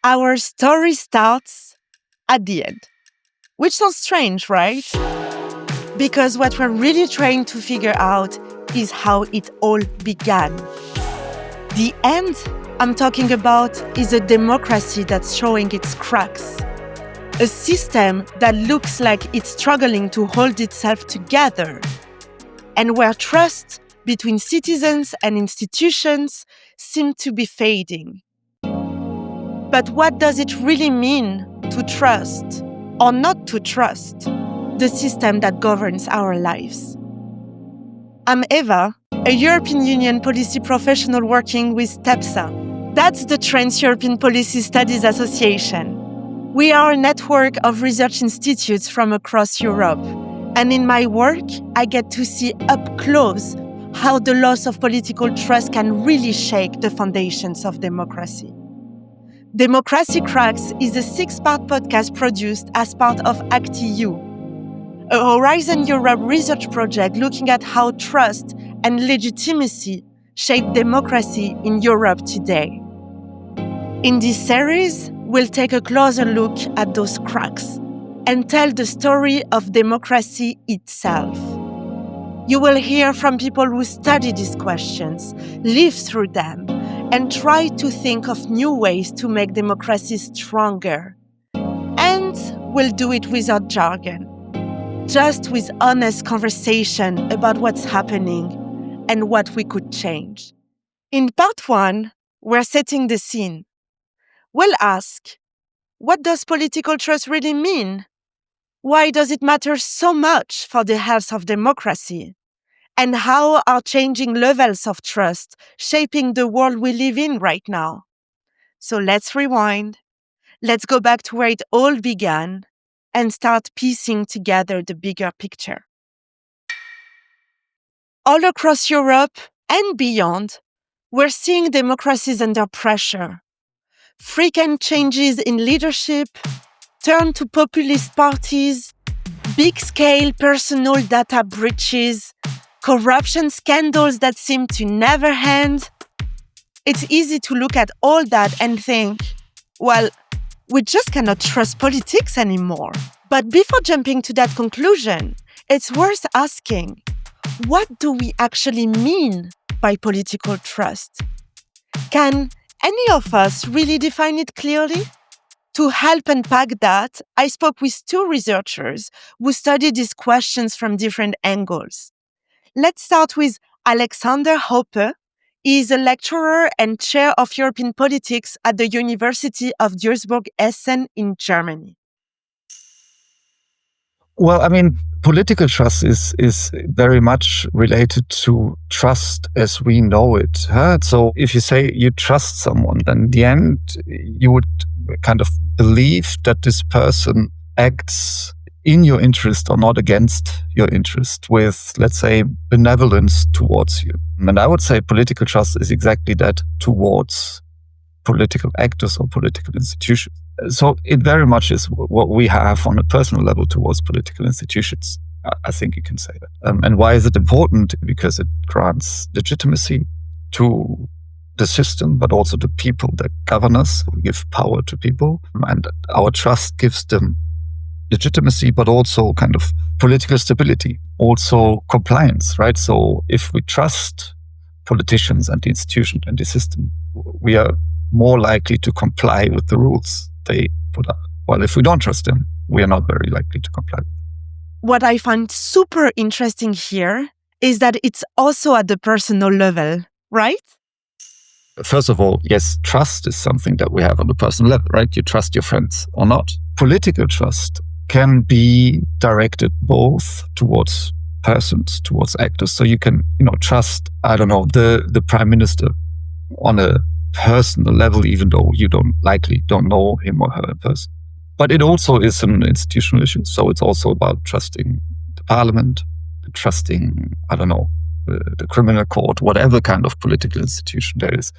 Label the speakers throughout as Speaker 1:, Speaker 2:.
Speaker 1: Our story starts at the end, which sounds strange, right? Because what we're really trying to figure out is how it all began. The end I'm talking about is a democracy that's showing its cracks. A system that looks like it's struggling to hold itself together, and where trust between citizens and institutions seem to be fading. But what does it really mean to trust or not to trust the system that governs our lives? I'm Eva, a European Union policy professional working with TEPSA. That's the Trans-European Policy Studies Association. We are a network of research institutes from across Europe. And in my work, I get to see up close how the loss of political trust can really shake the foundations of democracy. Democracy Cracks is a 6-part podcast produced as part of ActEU, a Horizon Europe research project looking at how trust and legitimacy shape democracy in Europe today. In this series, we'll take a closer look at those cracks and tell the story of democracy itself. You will hear from people who study these questions, live through them, and try to think of new ways to make democracy stronger. And we'll do it without jargon, just with honest conversation about what's happening and what we could change. In part 1, we're setting the scene. We'll ask, what does political trust really mean? Why does it matter so much for the health of democracy? And how are changing levels of trust shaping the world we live in right now? So let's rewind. Let's go back to where it all began and start piecing together the bigger picture. All across Europe and beyond, we're seeing democracies under pressure. Frequent changes in leadership, turn to populist parties, big-scale personal data breaches, corruption scandals that seem to never end. It's easy to look at all that and think, well, we just cannot trust politics anymore. But before jumping to that conclusion, it's worth asking, what do we actually mean by political trust? Can any of us really define it clearly? To help unpack that, I spoke with 2 researchers who studied these questions from different angles. Let's start with Alexander Hoppe. He is a lecturer and chair of European politics at the University of Duisburg-Essen in Germany.
Speaker 2: Well, political trust is very much related to trust as we know it. So if you say you trust someone, then in the end, you would kind of believe that this person acts in your interest or not against your interest with, let's say, benevolence towards you. And I would say political trust is exactly that towards political actors or political institutions. So it very much is what we have on a personal level towards political institutions. I think you can say that. And why is it important? Because it grants legitimacy to the system, but also the people that govern us. We give power to people, and our trust gives them legitimacy, but also kind of political stability, also compliance, right? So if we trust politicians and the institution and the system, we are more likely to comply with the rules they put up. While if we don't trust them, we are not very likely to comply.
Speaker 1: What I find super interesting here is that it's also at the personal level, right?
Speaker 2: First of all, yes, trust is something that we have on the personal level, right? You trust your friends or not. Political trust can be directed both towards persons, towards actors. So you can, trust, the prime minister on a personal level, even though you don't know him or her in person. But it also is an institutional issue. So it's also about trusting the parliament, trusting, the criminal court, whatever kind of political institution there is.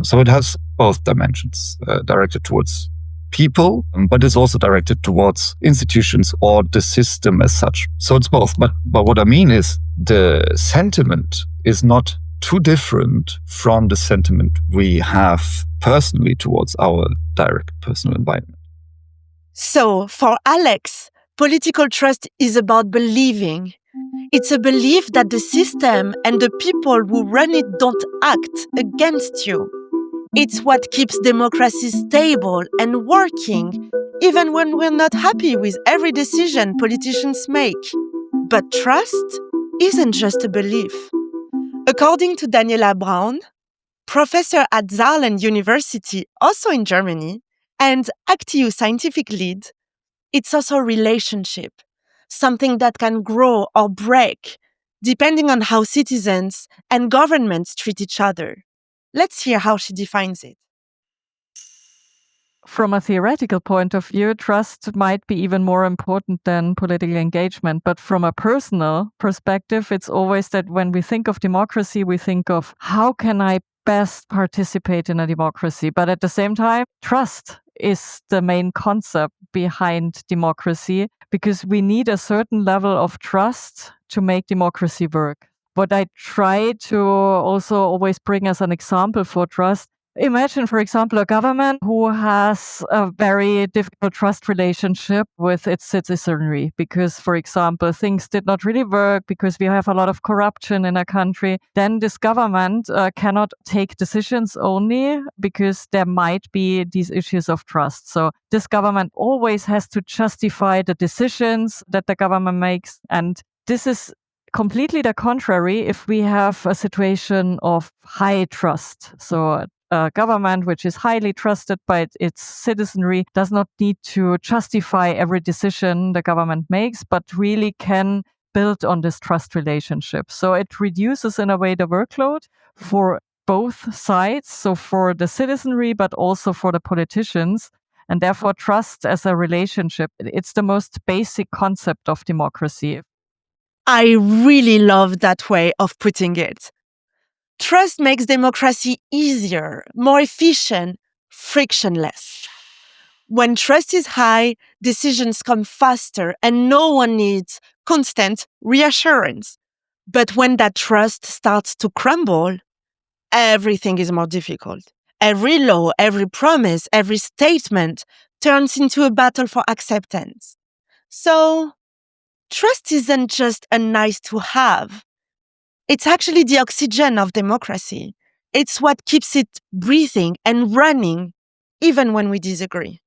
Speaker 2: So it has both dimensions, directed towards people, but it's also directed towards institutions or the system as such. So it's both. But what I mean is the sentiment is not too different from the sentiment we have personally towards our direct personal environment.
Speaker 1: So, for Alex, political trust is about believing. It's a belief that the system and the people who run it don't act against you. It's what keeps democracy stable and working, even when we're not happy with every decision politicians make. But trust isn't just a belief. According to Daniela Braun, professor at Saarland University, also in Germany, and ActEU scientific lead, it's also a relationship, something that can grow or break, depending on how citizens and governments treat each other. Let's hear how she defines it.
Speaker 3: From a theoretical point of view, trust might be even more important than political engagement. But from a personal perspective, it's always that when we think of democracy, we think of how can I best participate in a democracy? But at the same time, trust is the main concept behind democracy because we need a certain level of trust to make democracy work. What I try to also always bring as an example for trust, imagine, for example, a government who has a very difficult trust relationship with its citizenry because, for example, things did not really work because we have a lot of corruption in a country. Then this government cannot take decisions only because there might be these issues of trust. So this government always has to justify the decisions that the government makes. And this is completely the contrary if we have a situation of high trust. So a government which is highly trusted by its citizenry does not need to justify every decision the government makes, but really can build on this trust relationship. So it reduces in a way the workload for both sides, so for the citizenry, but also for the politicians. And therefore, trust as a relationship, it's the most basic concept of democracy.
Speaker 1: I really love that way of putting it. Trust makes democracy easier, more efficient, frictionless. When trust is high, decisions come faster and no one needs constant reassurance. But when that trust starts to crumble, everything is more difficult. Every law, every promise, every statement turns into a battle for acceptance. So, trust isn't just a nice to have. It's actually the oxygen of democracy. It's what keeps it breathing and running, even when we disagree.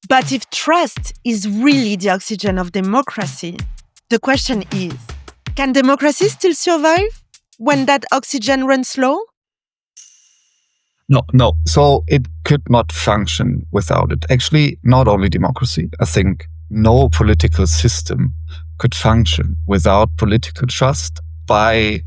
Speaker 1: But if trust is really the oxygen of democracy, the question is, can democracy still survive when that oxygen runs low?
Speaker 2: No. So it could not function without it. Actually, not only democracy. I think no political system could function without political trust by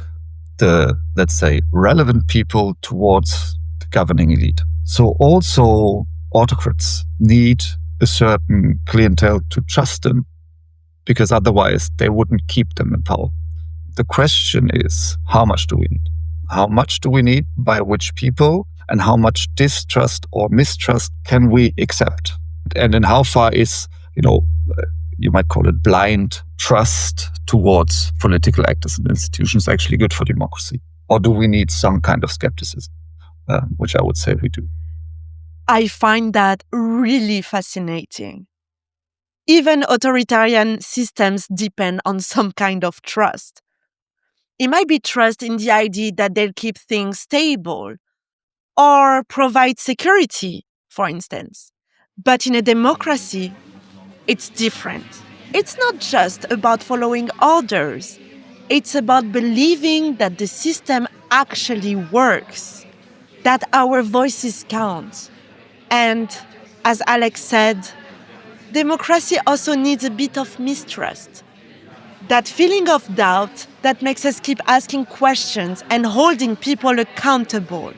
Speaker 2: the, let's say, relevant people towards the governing elite. So also autocrats need a certain clientele to trust them, because otherwise they wouldn't keep them in power. The question is, how much do we need? How much do we need, by which people, and how much distrust or mistrust can we accept? And in how far is, you might call it blind trust towards political actors and institutions actually good for democracy? Or do we need some kind of skepticism, which I would say we do?
Speaker 1: I find that really fascinating. Even authoritarian systems depend on some kind of trust. It might be trust in the idea that they'll keep things stable or provide security, for instance. But in a democracy, it's different. It's not just about following orders. It's about believing that the system actually works, that our voices count. And as Alex said, democracy also needs a bit of mistrust. That feeling of doubt that makes us keep asking questions and holding people accountable.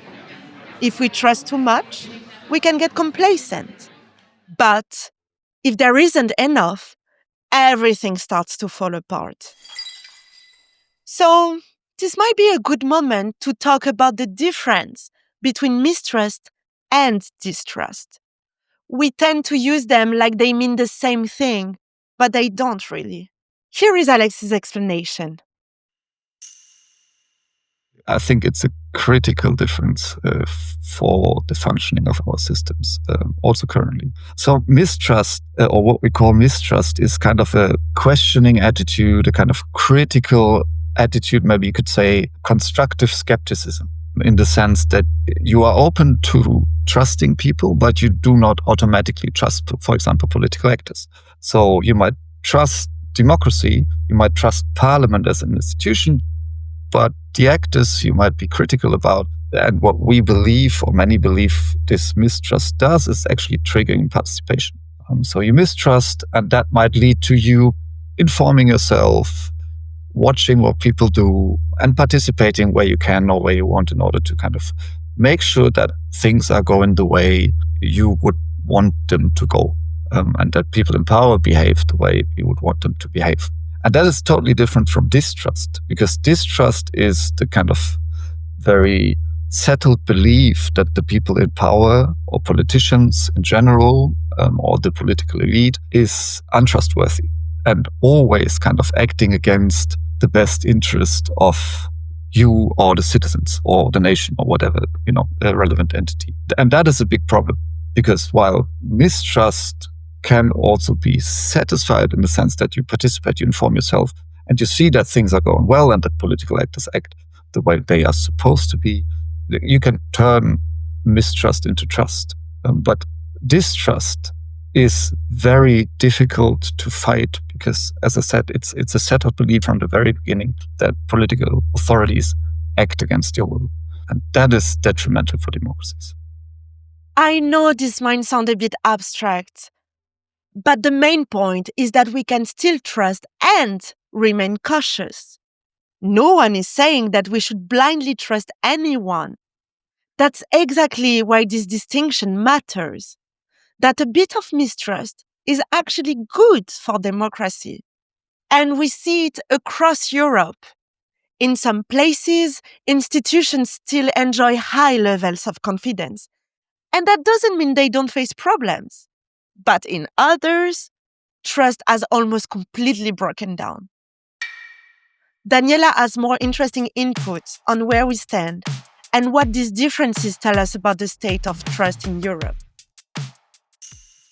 Speaker 1: If we trust too much, we can get complacent. But if there isn't enough, everything starts to fall apart. So, this might be a good moment to talk about the difference between mistrust and distrust. We tend to use them like they mean the same thing, but they don't really. Here is Alex's explanation.
Speaker 2: I think it's a critical difference for the functioning of our systems, also currently. So mistrust, or what we call mistrust, is kind of a questioning attitude, a kind of critical attitude, maybe you could say constructive skepticism, in the sense that you are open to trusting people, but you do not automatically trust, for example, political actors. So you might trust democracy, you might trust parliament as an institution, but the actors you might be critical about. And what we believe, or many believe this mistrust does, is actually triggering participation. So you mistrust, and that might lead to you informing yourself, watching what people do, and participating where you can or where you want in order to kind of make sure that things are going the way you would want them to go, and that people in power behave the way you would want them to behave. And that is totally different from distrust, because distrust is the kind of very settled belief that the people in power, or politicians in general, or the political elite, is untrustworthy and always kind of acting against the best interest of you or the citizens or the nation or whatever, a relevant entity. And that is a big problem, because while mistrust can also be satisfied in the sense that you participate, you inform yourself, and you see that things are going well and that political actors act the way they are supposed to be, you can turn mistrust into trust. But distrust is very difficult to fight, because, as I said, it's a settled belief from the very beginning that political authorities act against your will. And that is detrimental for democracies.
Speaker 1: I know this might sound a bit abstract, but the main point is that we can still trust and remain cautious. No one is saying that we should blindly trust anyone. That's exactly why this distinction matters. That a bit of mistrust is actually good for democracy. And we see it across Europe. In some places, institutions still enjoy high levels of confidence. And that doesn't mean they don't face problems. But in others, trust has almost completely broken down. Daniela has more interesting inputs on where we stand and what these differences tell us about the state of trust in Europe.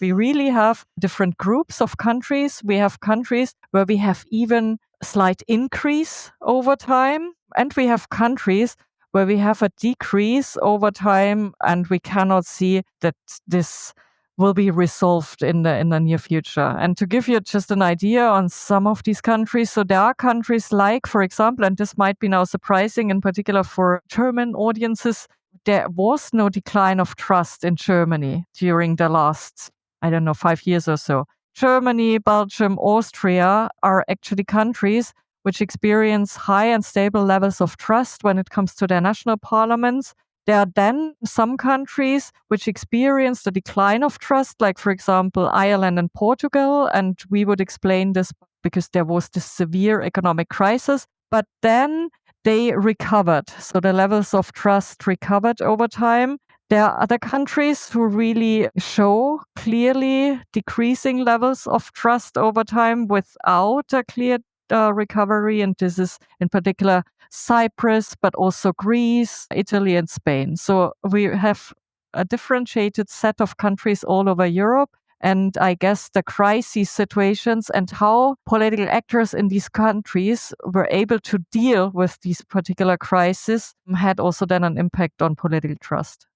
Speaker 3: We really have different groups of countries. We have countries where we have even slight increase over time, and we have countries where we have a decrease over time, and we cannot see that this will be resolved in the near future. And to give you just an idea on some of these countries, so there are countries like, for example, and this might be now surprising in particular for German audiences, there was no decline of trust in Germany during the last 5 years or so. Germany, Belgium, Austria are actually countries which experience high and stable levels of trust when it comes to their national parliaments. There are then some countries which experience the decline of trust, like, for example, Ireland and Portugal. And we would explain this because there was this severe economic crisis. But then they recovered. So the levels of trust recovered over time. There are other countries who really show clearly decreasing levels of trust over time without a clear recovery. And this is in particular Cyprus, but also Greece, Italy, and Spain. So we have a differentiated set of countries all over Europe. And I guess the crisis situations and how political actors in these countries were able to deal with these particular crises had also then an impact on political trust.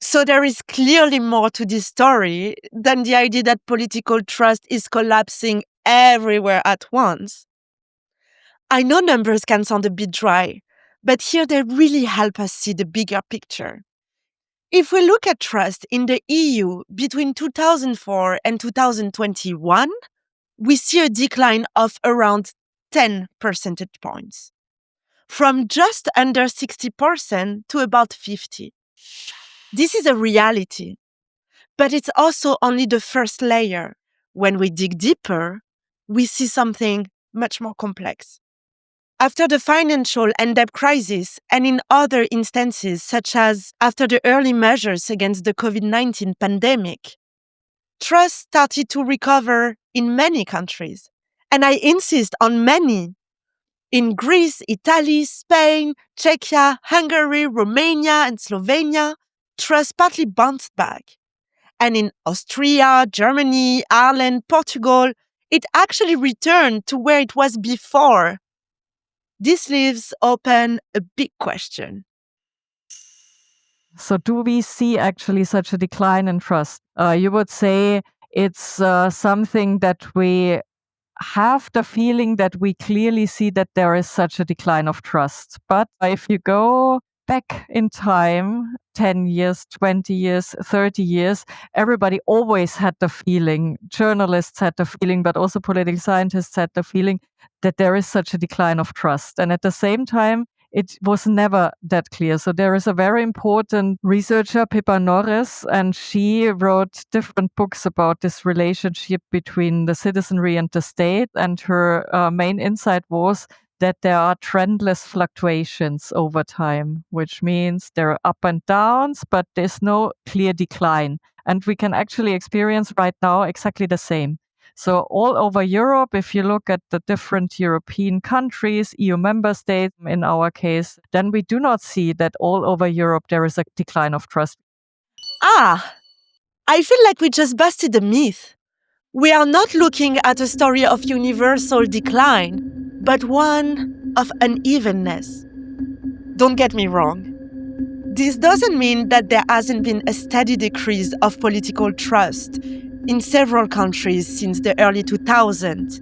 Speaker 1: So there is clearly more to this story than the idea that political trust is collapsing everywhere at once. I know numbers can sound a bit dry, but here they really help us see the bigger picture. If we look at trust in the EU between 2004 and 2021, we see a decline of around 10 percentage points, from just under 60% to about 50%. This is a reality, but it's also only the first layer. When we dig deeper, we see something much more complex. After the financial and debt crisis, and in other instances, such as after the early measures against the COVID-19 pandemic, trust started to recover in many countries. And I insist on many. In Greece, Italy, Spain, Czechia, Hungary, Romania, and Slovenia, trust partly bounced back. And in Austria, Germany, Ireland, Portugal, it actually returned to where it was before. This leaves open a big question.
Speaker 3: So do we see actually such a decline in trust? You would say it's something that we have the feeling that we clearly see that there is such a decline of trust. But if you go back in time, 10 years, 20 years, 30 years, everybody always had the feeling, journalists had the feeling, but also political scientists had the feeling that there is such a decline of trust. And at the same time, it was never that clear. So there is a very important researcher, Pippa Norris, and she wrote different books about this relationship between the citizenry and the state. And her main insight was that there are trendless fluctuations over time, which means there are up and downs, but there's no clear decline. And we can actually experience right now exactly the same. So all over Europe, if you look at the different European countries, EU member states in our case, then we do not see that all over Europe there is a decline of trust.
Speaker 1: I feel like we just busted a myth. We are not looking at a story of universal decline, but one of unevenness. Don't get me wrong. This doesn't mean that there hasn't been a steady decrease of political trust in several countries since the early 2000s.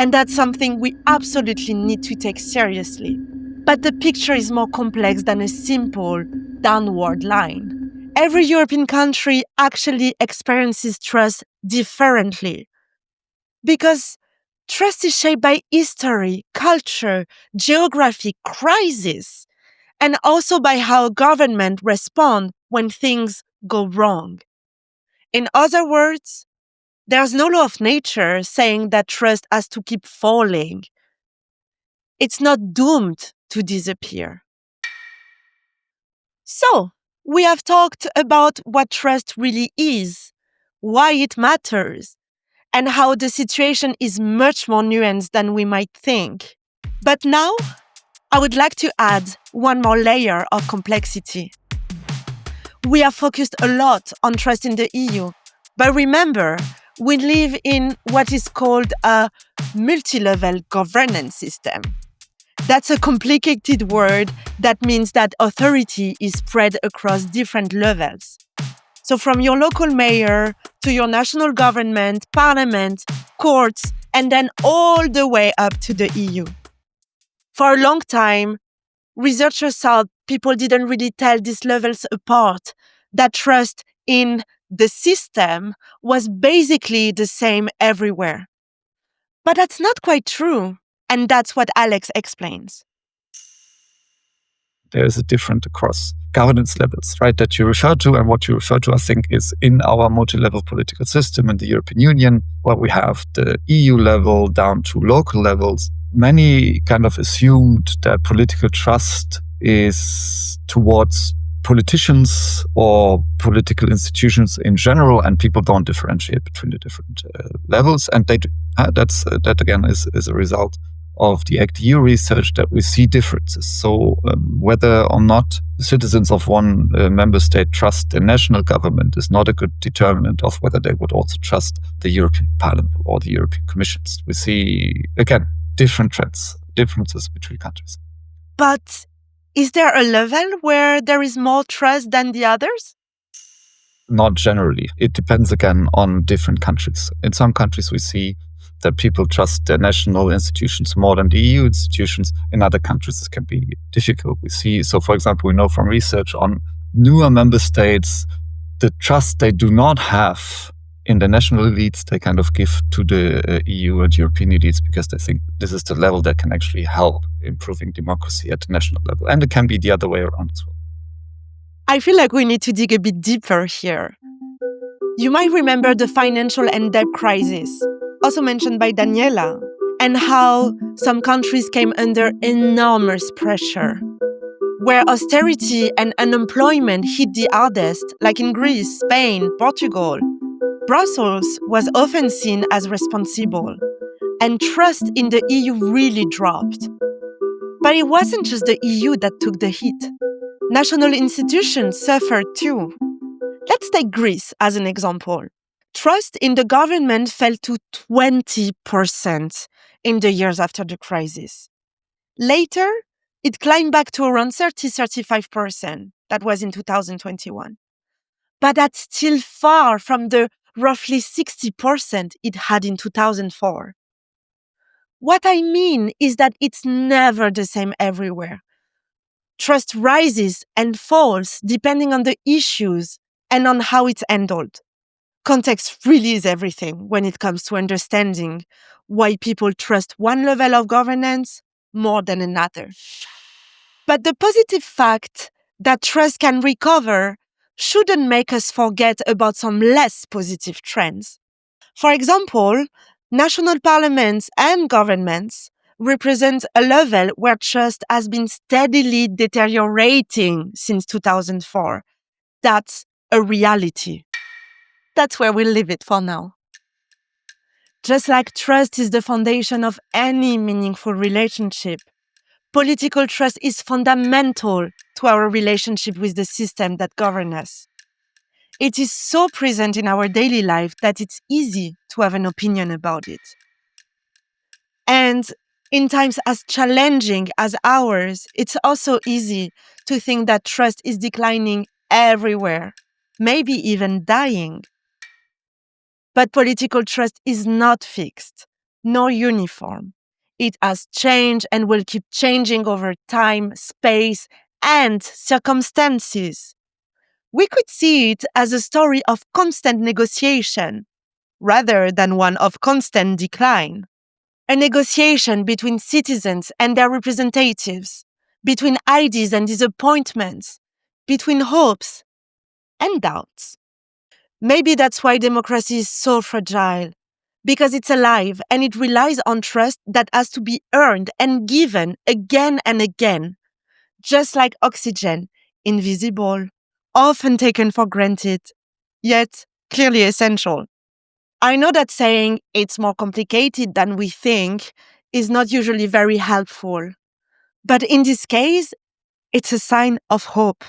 Speaker 1: And that's something we absolutely need to take seriously. But the picture is more complex than a simple downward line. Every European country actually experiences trust differently. Because trust is shaped by history, culture, geography, crisis, and also by how government respond when things go wrong. In other words, there's no law of nature saying that trust has to keep falling. It's not doomed to disappear. So, we have talked about what trust really is, why it matters, and how the situation is much more nuanced than we might think. But now, I would like to add one more layer of complexity. We have focused a lot on trust in the EU, but remember, we live in what is called a multi-level governance system. That's a complicated word that means that authority is spread across different levels. So from your local mayor to your national government, parliament, courts, and then all the way up to the EU. For a long time, researchers thought people didn't really tell these levels apart, that trust in the system was basically the same everywhere. But that's not quite true, and that's what Alex explains.
Speaker 2: There is a difference across governance levels, right, that you refer to. And what you refer to, I think, is in our multi-level political system in the European Union, where we have the EU level down to local levels. Many kind of assumed that political trust is towards politicians or political institutions in general, and people don't differentiate between the different levels. And they do. That again is a result of the ActEU research that we see differences. So whether or not citizens of one member state trust their national government is not a good determinant of whether they would also trust the European Parliament or the European Commissions. We see, again, different trends, differences between countries.
Speaker 1: But is there a level where there is more trust than the others?
Speaker 2: Not generally. It depends again on different countries. In some countries we see that people trust their national institutions more than the EU institutions. In other countries this can be difficult. We see, so for example, we know from research on newer member states, the trust they do not have in the national elites, they kind of give to the EU and European elites because they think this is the level that can actually help improving democracy at the national level. And it can be the other way around as well.
Speaker 1: I feel like we need to dig a bit deeper here. You might remember the financial and debt crisis, also mentioned by Daniela, and how some countries came under enormous pressure, where austerity and unemployment hit the hardest, like in Greece, Spain, Portugal. Brussels was often seen as responsible, and trust in the EU really dropped. But it wasn't just the EU that took the hit. National institutions suffered too. Let's take Greece as an example. Trust in the government fell to 20% in the years after the crisis. Later, it climbed back to around 30-35%. That was in 2021. But that's still far from the roughly 60% it had in 2004. What I mean is that it's never the same everywhere. Trust rises and falls depending on the issues and on how it's handled. Context really is everything when it comes to understanding why people trust one level of governance more than another. But the positive fact that trust can recover shouldn't make us forget about some less positive trends. For example, national parliaments and governments represent a level where trust has been steadily deteriorating since 2004. That's a reality. That's where we'll leave it for now. Just like trust is the foundation of any meaningful relationship, political trust is fundamental to our relationship with the system that governs us. It is so present in our daily life that it's easy to have an opinion about it. And in times as challenging as ours, it's also easy to think that trust is declining everywhere, maybe even dying. But political trust is not fixed, nor uniform. It has changed and will keep changing over time, space, and circumstances. We could see it as a story of constant negotiation, rather than one of constant decline. A negotiation between citizens and their representatives, between ideas and disappointments, between hopes and doubts. Maybe that's why democracy is so fragile, because it's alive and it relies on trust that has to be earned and given again and again, just like oxygen, invisible, often taken for granted, yet clearly essential. I know that saying it's more complicated than we think is not usually very helpful, but in this case, it's a sign of hope.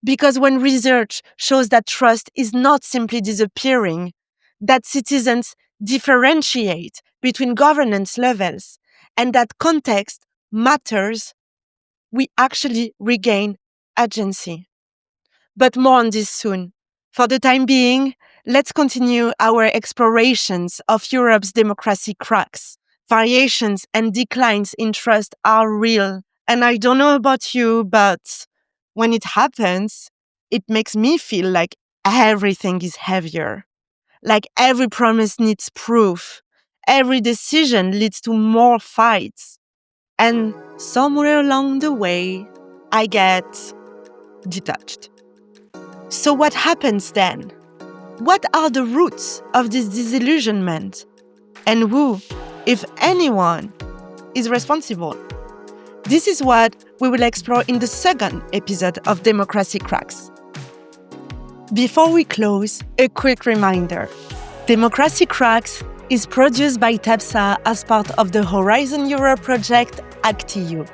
Speaker 1: Because when research shows that trust is not simply disappearing, that citizens differentiate between governance levels, and that context matters, we actually regain agency. But more on this soon. For the time being, let's continue our explorations of Europe's democracy cracks. Variations and declines in trust are real. And I don't know about you, but when it happens, it makes me feel like everything is heavier. Like every promise needs proof. Every decision leads to more fights. And somewhere along the way, I get detached. So what happens then? What are the roots of this disillusionment? And who, if anyone, is responsible? This is what we will explore in the second episode of Democracy Cracks. Before we close, a quick reminder. Democracy Cracks is produced by TEPSA as part of the Horizon Europe project ActEU.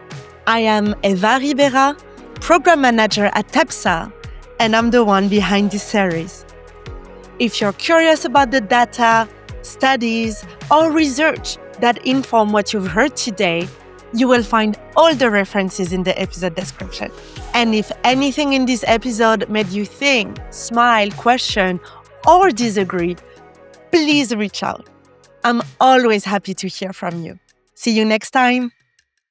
Speaker 1: I am Eva Ribera, Program Manager at TEPSA, and I'm the one behind this series. If you're curious about the data, studies, or research that inform what you've heard today, you will find all the references in the episode description. And if anything in this episode made you think, smile, question, or disagree, please reach out. I'm always happy to hear from you. See you next time.